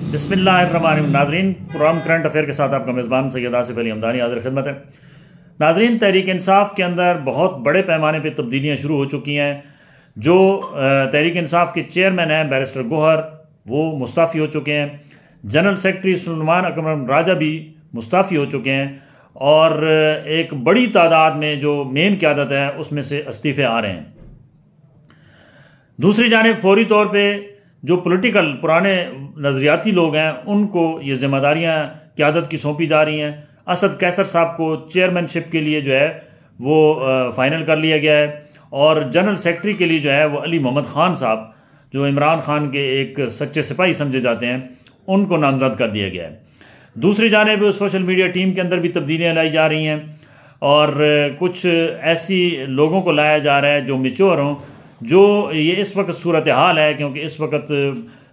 बिस्मिल्लाहिर्रहमानिर्रहीम। नाज़रीन, programme current affair के साथ आपका मेज़बान सैयद आसिफ अली हमदानी हाज़िर खिदमत है। नाज़रीन, तहरीक इंसाफ के अंदर बहुत बड़े पैमाने पर तब्दीलियाँ शुरू हो चुकी हैं। जो तहरीक इंसाफ के चेयरमैन हैं बैरिस्टर गौहर, वो मुस्ताफ़ी हो चुके हैं। जनरल सेक्रेटरी सुलेमान अकरम राजा भी मुस्ताफ़ी हो चुके हैं और एक बड़ी तादाद में जो मेन क़यादत है उसमें से इस्तीफ़े आ रहे हैं। दूसरी जानिब फौरी तौर पे जो पॉलिटिकल पुराने नज़रियाती लोग हैं उनको ये ज़िम्मेदारियाँ क़यादत की सौंपी जा रही हैं। असद कैसर साहब को चेयरमैनशिप के लिए जो है वो फ़ाइनल कर लिया गया है और जनरल सेक्रेटरी के लिए जो है वो अली मोहम्मद ख़ान साहब, जो इमरान ख़ान के एक सच्चे सिपाही समझे जाते हैं, उनको नामज़द कर दिया गया है। दूसरी जानिब सोशल मीडिया टीम के अंदर भी तब्दीलियाँ लाई जा रही हैं और कुछ ऐसी लोगों को लाया जा रहा है जो मैच्योर हों, जो ये इस वक्त सूरत हाल है, क्योंकि इस वक्त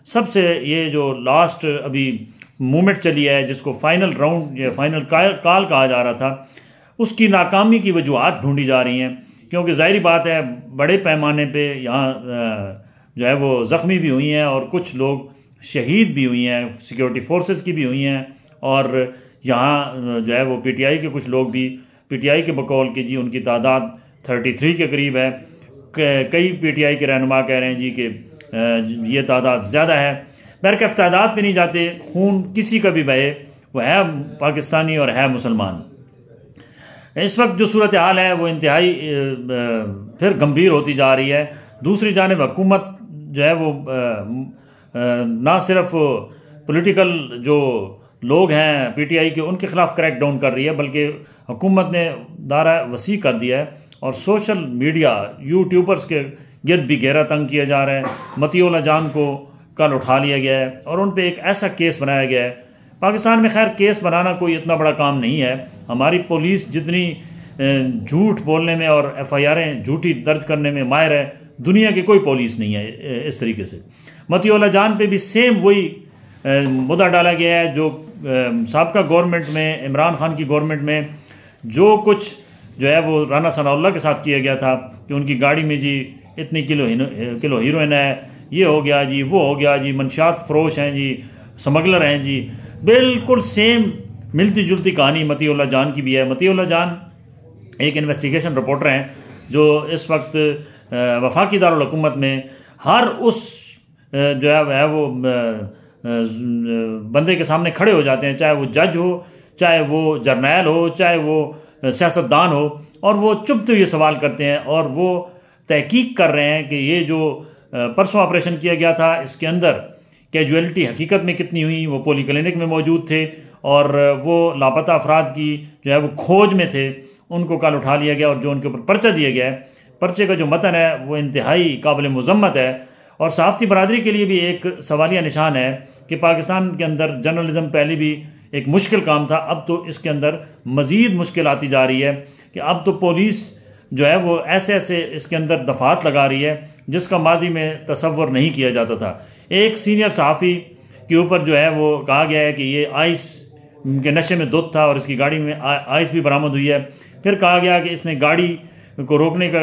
सबसे ये जो लास्ट अभी मूवमेंट चली है जिसको फाइनल राउंड या फाइनल कॉल कहा जा रहा था, उसकी नाकामी की वजूहत ढूंढी जा रही हैं। क्योंकि ज़ाहिरी बात है बड़े पैमाने पे यहाँ जो है वो ज़ख्मी भी हुई हैं और कुछ लोग शहीद भी हुई हैं, सिक्योरिटी फोर्सेस की भी हुई हैं और यहाँ जो है वो पीटीआई के कुछ लोग भी, पीटीआई के बकौल के जी उनकी तादाद 33 के करीब है। कई पीटीआई के रहनुमा कह रहे हैं जी कि ये तादाद ज़्यादा है। बहरकैफ तादाद पे नहीं जाते, खून किसी का भी बहे, वो है पाकिस्तानी और है मुसलमान। इस वक्त जो सूरत हाल है वो इंतहाई फिर गंभीर होती जा रही है। दूसरी जानिब हुकूमत जो है वो ना सिर्फ पॉलिटिकल जो लोग हैं पीटीआई के उनके ख़िलाफ़ क्रैक डाउन कर रही है, बल्कि हुकूमत ने दायरा वसी कर दिया है और सोशल मीडिया यूट्यूबर्स के गिर्द भी गहरा तंग किया जा रहा है। मतीउल्लाह जान को कल उठा लिया गया है और उन पर एक ऐसा केस बनाया गया है। पाकिस्तान में खैर केस बनाना कोई इतना बड़ा काम नहीं है। हमारी पुलिस जितनी झूठ बोलने में और एफआईआरें झूठी दर्ज करने में माहिर है, दुनिया की कोई पुलिस नहीं है इस तरीके से। मतीउल्लाह जान पे भी सेम वही मुद्दा डाला गया है जो साबका गवर्नमेंट में, इमरान खान की गवर्नमेंट में जो कुछ जो है वो राना सनाउल्लाह के साथ किया गया था कि उनकी गाड़ी में जी इतनी किलो हीरोइन है, ये हो गया जी, वो हो गया जी, मंशात फरोश हैं जी, स्मगलर हैं जी। बिल्कुल सेम मिलती जुलती कहानी मतीउल्लाह जान की भी है। मतीउल्लाह जान एक इन्वेस्टिगेशन रिपोर्टर हैं जो इस वक्त वफाकी दारुल हुकूमत में हर उस जो है वो बंदे के सामने खड़े हो जाते हैं, चाहे वो जज हो, चाहे वो जर्नैल हो, चाहे वो सियासतदान हो, और वो चुपते हुए सवाल करते हैं और वो तहकीक कर रहे हैं कि ये जो परसों ऑपरेशन किया गया था इसके अंदर कैजुअलिटी हकीकत में कितनी हुई। वो पोली क्लिनिक में मौजूद थे और वो लापता अफराद की जो है वो खोज में थे, उनको कल उठा लिया गया और जो उनके ऊपर पर्चा दिया गया है, पर्चे का जो मतन है वो इंतहाई काबिल मुज़म्मत है और सहाफ़ती बरादरी के लिए भी एक सवालिया निशान है कि पाकिस्तान के अंदर जर्नलिज़म पहले भी एक मुश्किल काम था, अब तो इसके अंदर मज़ीद मुश्किल आती जा रही है कि अब तो पुलिस जो है वो ऐसे ऐसे इसके अंदर दफ़ात लगा रही है जिसका माजी में तसव्वुर नहीं किया जाता था। एक सीनियर सहाफ़ी के ऊपर जो है वो कहा गया है कि ये आइस के नशे में धुत था और इसकी गाड़ी में आइस भी बरामद हुई है। फिर कहा गया कि इसने गाड़ी को रोकने का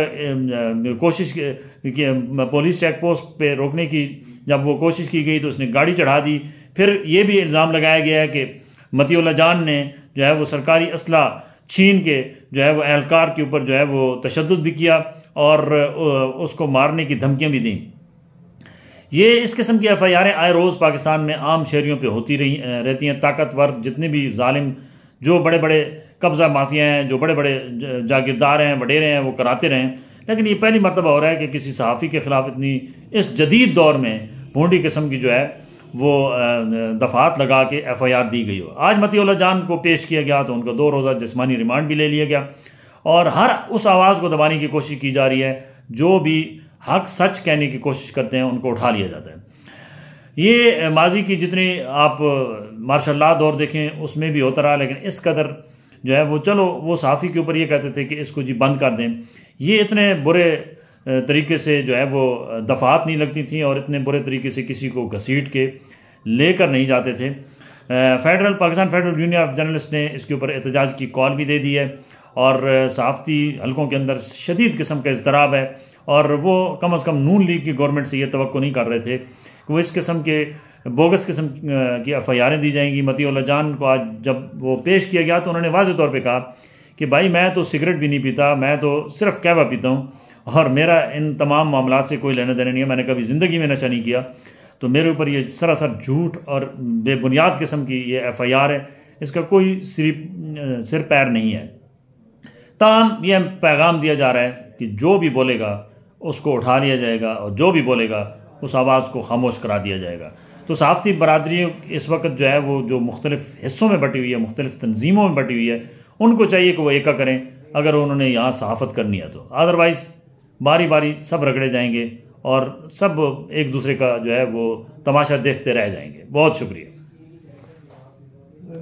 कोशिश की, पुलिस चेक पोस्ट पे रोकने की जब वो कोशिश की गई तो उसने गाड़ी चढ़ा दी। फिर ये भी इल्ज़ाम लगाया गया है कि मतीउल्लाह जान ने जो है वो सरकारी असला छीन के जो है वो एहलकार के ऊपर जो है वो तशद्दुद भी किया और उसको मारने की धमकियाँ भी दी। ये इस किस्म की एफआईआरें आए रोज़ पाकिस्तान में आम शहरियों पे होती रहती हैं। ताकतवर जितने भी जालिम जो बड़े बड़े कब्ज़ा माफिया हैं, जो बड़े बड़े जागीरदार हैं, वडेरे हैं, वो कराते रहें। लेकिन ये पहली मरतबा हो रहा है कि किसी सहाफ़ी के ख़िलाफ़ इतनी इस जदीद दौर में भोंडी किस्म की जो है वो दफ़ात लगा के एफआईआर दी गई हो। आज मतीउल्लाह जान को पेश किया गया तो उनका 2 रोज़ा जिस्मानी रिमांड भी ले लिया गया और हर उस आवाज़ को दबाने की कोशिश की जा रही है जो भी हक सच कहने की कोशिश करते हैं, उनको उठा लिया जाता है। ये माजी की जितनी आप मार्शल लॉ दौर देखें उसमें भी होता रहा, लेकिन इस कदर जो है वो चलो वो सहाफ़ी के ऊपर ये कहते थे कि इसको जी बंद कर दें। ये इतने बुरे तरीके से जो है वो दफ़ात नहीं लगती थी और इतने बुरे तरीके से किसी को घसीट के लेकर नहीं जाते थे। Pakistan federal union of journalist ने इसके ऊपर एहतजाज की कॉल भी दे दी है और सहाफ़ती हलकों के अंदर शदीद किस्म का इज़्तिराब है और वो कम अज़ कम नून लीग की गवर्नमेंट से ये तवक्को नहीं कर रहे थे कि वो इस किस्म के बोगस किस्म की FIR दी जाएंगी। मतीउल्लाह जान को आज जब वो पेश किया गया तो उन्होंने वाज़ेह तौर पे कहा कि भाई मैं तो सिगरेट भी नहीं पीता, मैं तो सिर्फ कहवा पीता हूँ और मेरा इन तमाम मामला से कोई लेना देना नहीं है, मैंने कभी ज़िंदगी में नशा नहीं किया। तो मेरे ऊपर ये सरासर झूठ और बेबुनियाद किस्म की ये FIR है, इसका कोई सिर पैर नहीं है। ताहम यह पैगाम दिया जा रहा है कि जो भी बोलेगा उसको उठा लिया जाएगा और जो भी बोलेगा उस आवाज़ को खामोश करा दिया जाएगा। तो सहाफ़ती बरादरी इस वक्त जो है वो जो मुख्तलिफ़ हिस्सों में बटी हुई है, मुख्तलिफ़ तंजीमों में बटी हुई है, उनको चाहिए कि वो एका करें अगर उन्होंने यहाँ सहाफ़त करनी है तो। अदरवाइज़ बारी बारी सब रगड़े जाएंगे और सब एक दूसरे का जो है वो तमाशा देखते रह जाएंगे। बहुत शुक्रिया।